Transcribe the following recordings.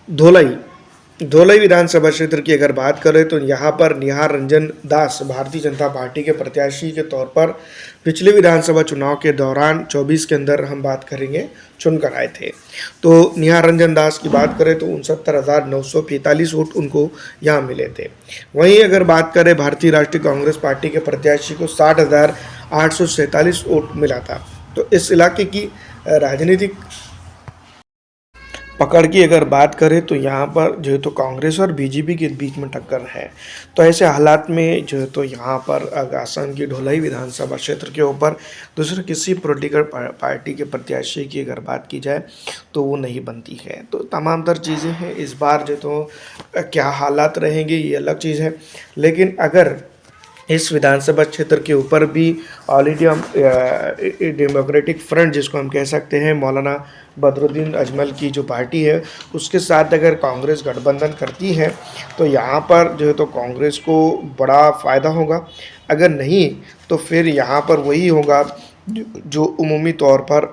धोलई धोलई विधानसभा क्षेत्र की अगर बात करें तो यहाँ पर निहार रंजन दास भारतीय जनता पार्टी के प्रत्याशी के तौर पर पिछले विधानसभा चुनाव के दौरान 24 के अंदर हम बात करेंगे चुनकर आए थे। तो निहार रंजन दास की बात करें तो 69,945 वोट उनको यहाँ मिले थे। वहीं अगर बात करें भारतीय राष्ट्रीय कांग्रेस पार्टी के प्रत्याशी को 60,847 वोट मिला था। तो इस इलाके की राजनीतिक पकड़ की अगर बात करें तो यहाँ पर जो है तो कांग्रेस और बीजेपी के बीच में टक्कर है। तो ऐसे हालात में जो है तो यहाँ पर आसाम की ढोलई विधानसभा क्षेत्र के ऊपर दूसरे किसी पॉलिटिकल पार्टी के प्रत्याशी की अगर बात की जाए तो वो नहीं बनती है। तो तमाम तर चीज़ें हैं, इस बार जो तो क्या हालात रहेंगे ये अलग चीज़ है। लेकिन अगर इस विधानसभा क्षेत्र के ऊपर भी ऑल इंडिया डेमोक्रेटिक फ्रंट जिसको हम कह सकते हैं, मौलाना बदरुद्दीन अजमल की जो पार्टी है उसके साथ अगर कांग्रेस गठबंधन करती है तो यहाँ पर जो है तो कांग्रेस को बड़ा फ़ायदा होगा। अगर नहीं तो फिर यहाँ पर वही होगा जो उमूमी तौर पर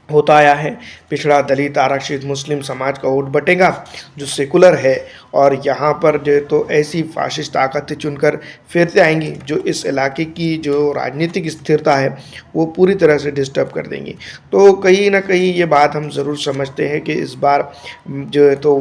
होता आया है, पिछड़ा दलित आरक्षित मुस्लिम समाज का वोट बटेगा जो सेकुलर है, और यहाँ पर जो है तो ऐसी फाशिस्ट ताकतें चुनकर फिर से आएंगी जो इस इलाके की जो राजनीतिक स्थिरता है वो पूरी तरह से डिस्टर्ब कर देंगी। तो कहीं ना कहीं ये बात हम ज़रूर समझते हैं कि इस बार जो है तो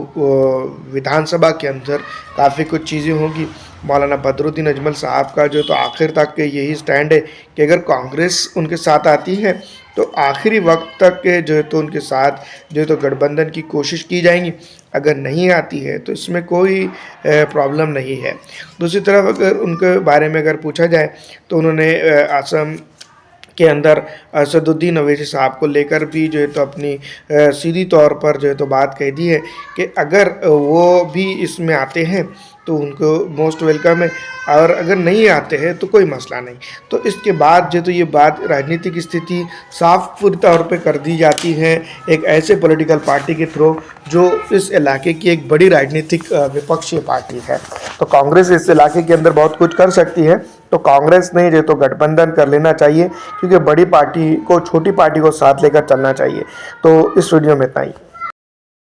विधानसभा के अंदर काफ़ी कुछ चीज़ें होंगी। मौलाना बदरुद्दीन अजमल साहब का जो तो आखिर तक के यही स्टैंड है कि अगर कांग्रेस उनके साथ आती है तो आखिरी वक्त तक के जो है तो उनके साथ जो है तो गठबंधन की कोशिश की जाएंगी। अगर नहीं आती है तो इसमें कोई प्रॉब्लम नहीं है। दूसरी तरफ अगर उनके बारे में अगर पूछा जाए तो उन्होंने असम के अंदर असदुद्दीन अवैसी साहब को लेकर भी जो है तो अपनी सीधी तौर पर जो है तो बात कह दी है कि अगर वो भी इसमें आते हैं तो उनको मोस्ट वेलकम है, और अगर नहीं आते हैं तो कोई मसला नहीं। तो इसके बाद जो तो ये बात राजनीतिक स्थिति साफ पूरी तौर पे कर दी जाती है एक ऐसे पॉलिटिकल पार्टी के थ्रू जो इस इलाके की एक बड़ी राजनीतिक विपक्षीय पार्टी है। तो कांग्रेस इस इलाके के अंदर बहुत कुछ कर सकती है, तो कांग्रेस ने जो तो गठबंधन कर लेना चाहिए, क्योंकि बड़ी पार्टी को छोटी पार्टी को साथ लेकर चलना चाहिए। तो इस वीडियो में इतना ही।